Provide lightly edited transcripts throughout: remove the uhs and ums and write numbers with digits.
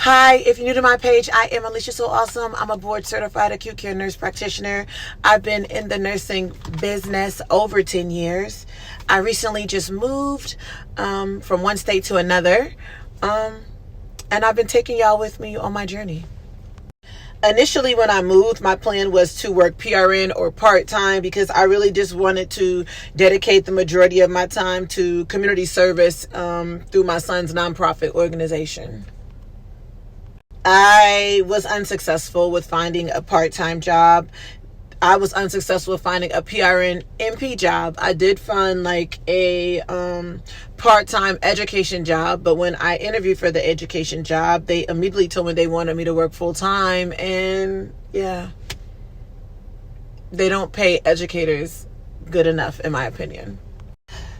Hi, if you're new to my page, I am Alicia So Awesome. I'm a board certified acute care nurse practitioner. I've been in the nursing business over 10 years. I recently just moved from one state to another, and I've been taking y'all with me on my journey. Initially, when I moved, my plan was to work PRN or part-time because I really just wanted to dedicate the majority of my time to community service through my son's nonprofit organization. I was unsuccessful with finding a part-time job. I was unsuccessful with finding a PRN NP job. I did find like a part-time education job, but when I interviewed for the education job, they immediately told me they wanted me to work full-time, and yeah, they don't pay educators good enough, in my opinion.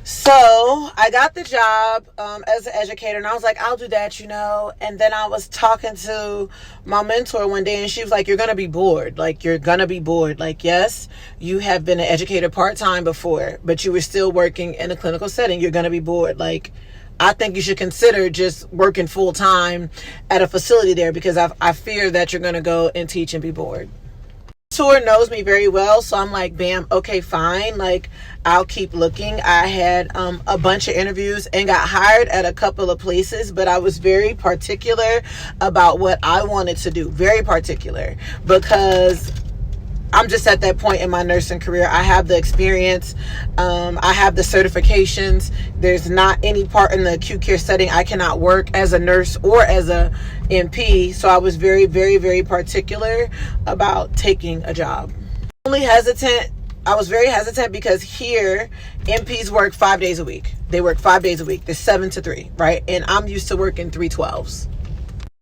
So I got the job as an educator, and I was like, I'll do that, and then I was talking to my mentor one day, and she was like, you're gonna be bored. Like, yes, you have been an educator part-time before, but you were still working in a clinical setting. You're gonna be bored. Like, I think you should consider just working full-time at a facility there, because I fear that you're gonna go and teach and be bored. Tour knows me very well, so I'm like, bam, okay, fine, like, I'll keep looking. I had a bunch of interviews and got hired at a couple of places, but I was very particular about what I wanted to do, very particular, because I'm just at that point in my nursing career. I have the experience, I have the certifications. There's not any part in the acute care setting I cannot work as a nurse or as a NP. So I was very, very, very particular about taking a job. I was very hesitant because here NPs work 5 days a week. They work 5 days a week. They're 7 to 3, right? And I'm used to working 3/12s.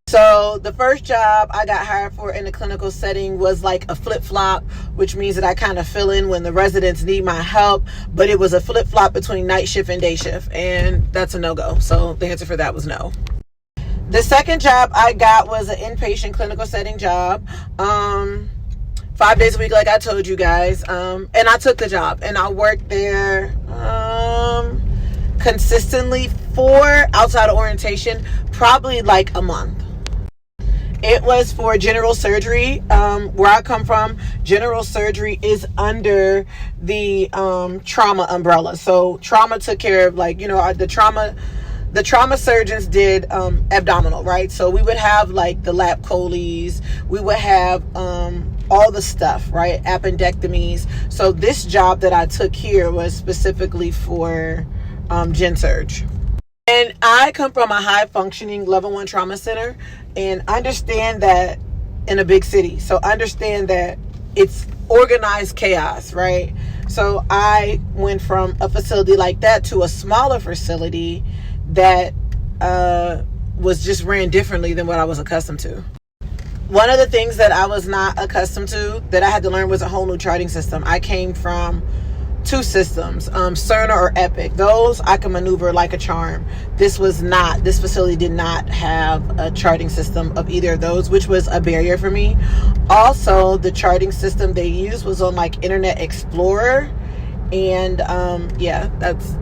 So the first job I got hired for in a clinical setting was like a flip-flop, which means that I kind of fill in when the residents need my help, but it was a flip-flop between night shift and day shift, and that's a no-go. So the answer for that was no. The second job I got was an inpatient clinical setting job, 5 days a week, like I told you guys, and I took the job, and I worked there consistently for, outside of orientation, probably like a month. It was for general surgery. Where I come from, general surgery is under the trauma umbrella. So trauma took care of, like, the trauma surgeons did abdominal, right? So we would have like the lap choles, we would have all the stuff, right? Appendectomies. So this job that I took here was specifically for gen surge. And I come from a high functioning level 1 trauma center, and understand that in a big city. So understand that it's organized chaos, right? So I went from a facility like that to a smaller facility that was just ran differently than what I was accustomed to. One of the things that I was not accustomed to that I had to learn was a whole new charting system. I came from 2 systems, Cerner or Epic. Those I can maneuver like a charm. This facility did not have a charting system of either of those, which was a barrier for me. Also, the charting system they used was on like Internet Explorer, and that's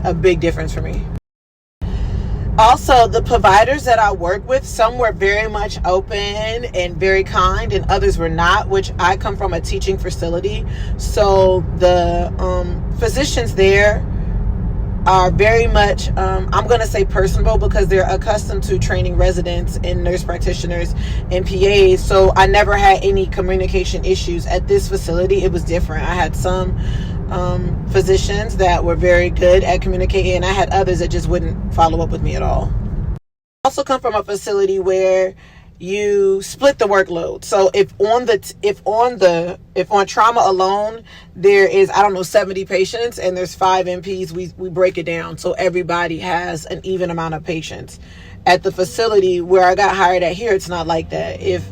a big difference for me. Also, the providers that I work with, some were very much open and very kind, and others were not, which I come from a teaching facility. So the physicians there are very much, I'm going to say personable, because they're accustomed to training residents and nurse practitioners and PAs. So I never had any communication issues. At this facility, it was different. I had some physicians that were very good at communicating, and I had others that just wouldn't follow up with me at all. I also come from a facility where you split the workload. So if on trauma alone there is 70 patients and there's 5 NPs, we break it down so everybody has an even amount of patients. At the facility where I got hired at here, it's not like that. If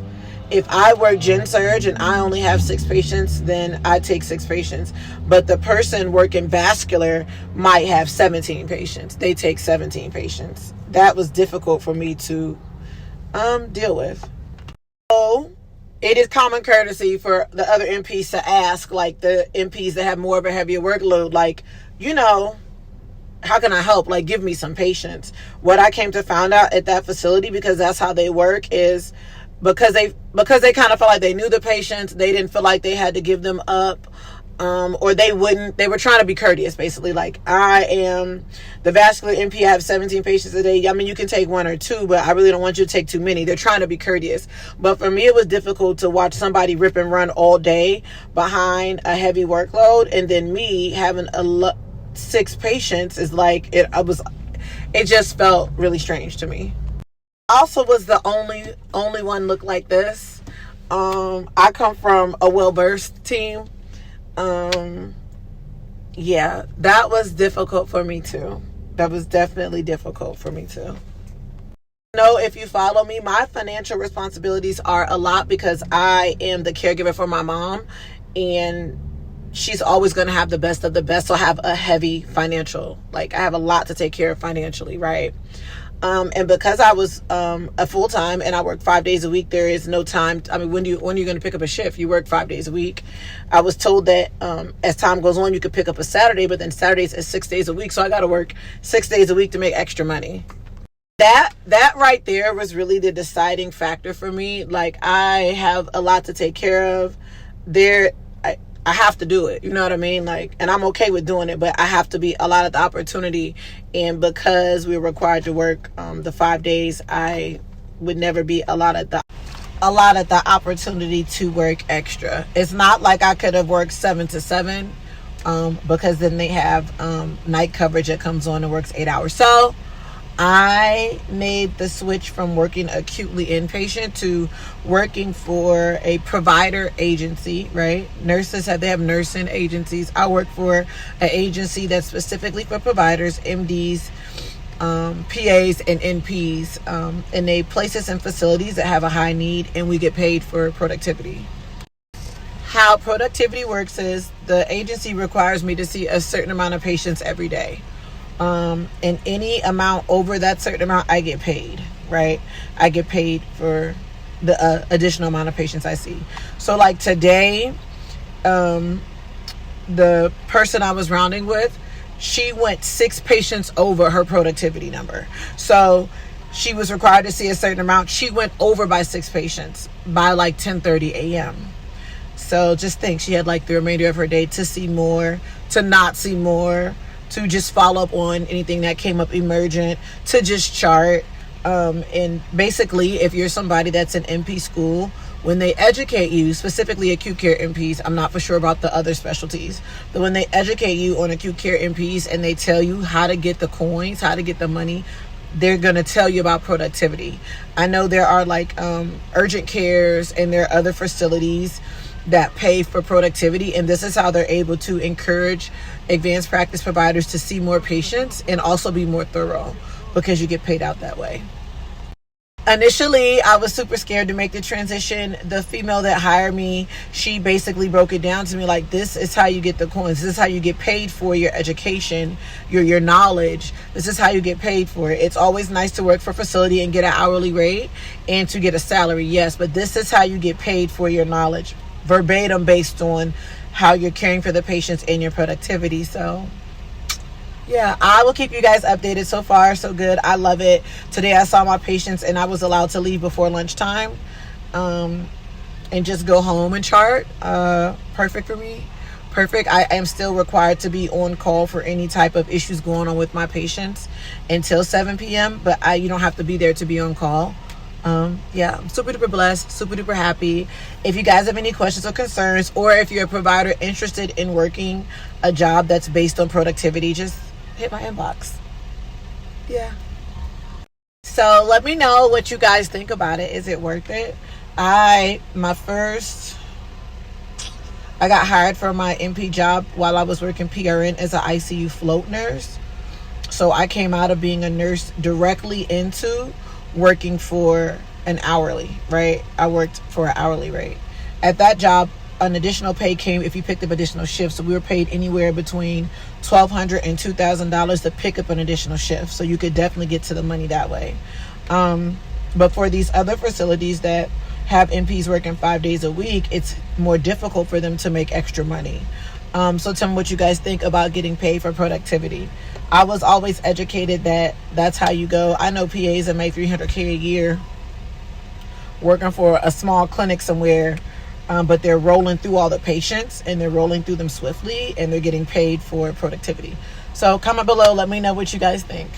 I work gen surge and I only have 6 patients, then I take 6 patients. But the person working vascular might have 17 patients. They take 17 patients. That was difficult for me to deal with. So it is common courtesy for the other NPs to ask, like the NPs that have more of a heavier workload, like, how can I help? Like, give me some patience. What I came to find out at that facility, because that's how they work, is because they kind of felt like they knew the patients, they didn't feel like they had to give them up, or they were trying to be courteous, basically. Like, I am the vascular NP, I have 17 patients a day. I mean, you can take 1 or 2, but I really don't want you to take too many. They're trying to be courteous. But for me, it was difficult to watch somebody rip and run all day behind a heavy workload, and then me having 6 patients is like, it just felt really strange to me. I also was the only one look like this. I come from a well-versed team. Yeah, that was difficult for me too. That was definitely difficult for me too. If you follow me, my financial responsibilities are a lot because I am the caregiver for my mom, and she's always going to have the best of the best. So I have a heavy financial, like, I have a lot to take care of financially, right? And because I was a full-time and I work 5 days a week, there is no time. I mean, when are you going to pick up a shift? You work 5 days a week. I was told that as time goes on, you could pick up a Saturday, but then Saturdays is 6 days a week. So I got to work 6 days a week to make extra money. That right there was really the deciding factor for me. Like, I have a lot to take care of. I have to do it. You know what I mean? Like, and I'm okay with doing it, but I have to be allotted the opportunity. And because we're required to work the 5 days, I would never be allotted the opportunity to work extra. It's not like I could have worked 7 to 7, because then they have night coverage that comes on and works 8 hours. So I made the switch from working acutely inpatient to working for a provider agency, right? They have nursing agencies. I work for an agency that's specifically for providers, MDs, PAs, and NPs, and they place us in facilities that have a high need, and we get paid for productivity. How productivity works is the agency requires me to see a certain amount of patients every day. And any amount over that certain amount, I get paid, right? I get paid for the additional amount of patients I see. So like today, the person I was rounding with, she went 6 patients over her productivity number. So she was required to see a certain amount. She went over by 6 patients by like 10:30 a.m. So just think, she had like the remainder of her day to see more, to not see more, to just follow up on anything that came up emergent, to just chart. And basically, if you're somebody that's in NP school, when they educate you, specifically acute care NPs, I'm not for sure about the other specialties, but when they educate you on acute care NPs and they tell you how to get the coins, how to get the money, they're going to tell you about productivity. I know there are like urgent cares, and there are other facilities that pay for productivity, and this is how they're able to encourage advanced practice providers to see more patients and also be more thorough, because you get paid out that way. Initially, I was super scared to make the transition. The female that hired me, she basically broke it down to me like, this is how you get the coins. This is how you get paid for your education, your knowledge. This is how you get paid for it. It's always nice to work for a facility and get an hourly rate and to get a salary, yes, but this is how you get paid for your knowledge, verbatim, based on how you're caring for the patients and your productivity. So yeah, I will keep you guys updated. So far, so good. I love it. Today I saw my patients and I was allowed to leave before lunchtime, and just go home and chart. Perfect for me. Perfect. I am still required to be on call for any type of issues going on with my patients until 7 p.m. But you don't have to be there to be on call. Yeah, I'm super duper blessed, super duper happy. If you guys have any questions or concerns, or if you're a provider interested in working a job that's based on productivity, just hit my inbox. Yeah. So let me know what you guys think about it. Is it worth it? I got hired for my NP job while I was working PRN as an ICU float nurse. So I came out of being a nurse directly into working for an hourly, right? I worked for an hourly rate. At that job, an additional pay came if you picked up additional shifts. So we were paid anywhere between $1,200 and $2,000 to pick up an additional shift. So you could definitely get to the money that way. But for these other facilities that have NPs working 5 days a week, it's more difficult for them to make extra money. So tell me what you guys think about getting paid for productivity. I was always educated that that's how you go. I know PAs that make $300K a year working for a small clinic somewhere, but they're rolling through all the patients and they're rolling through them swiftly and they're getting paid for productivity. So comment below, let me know what you guys think.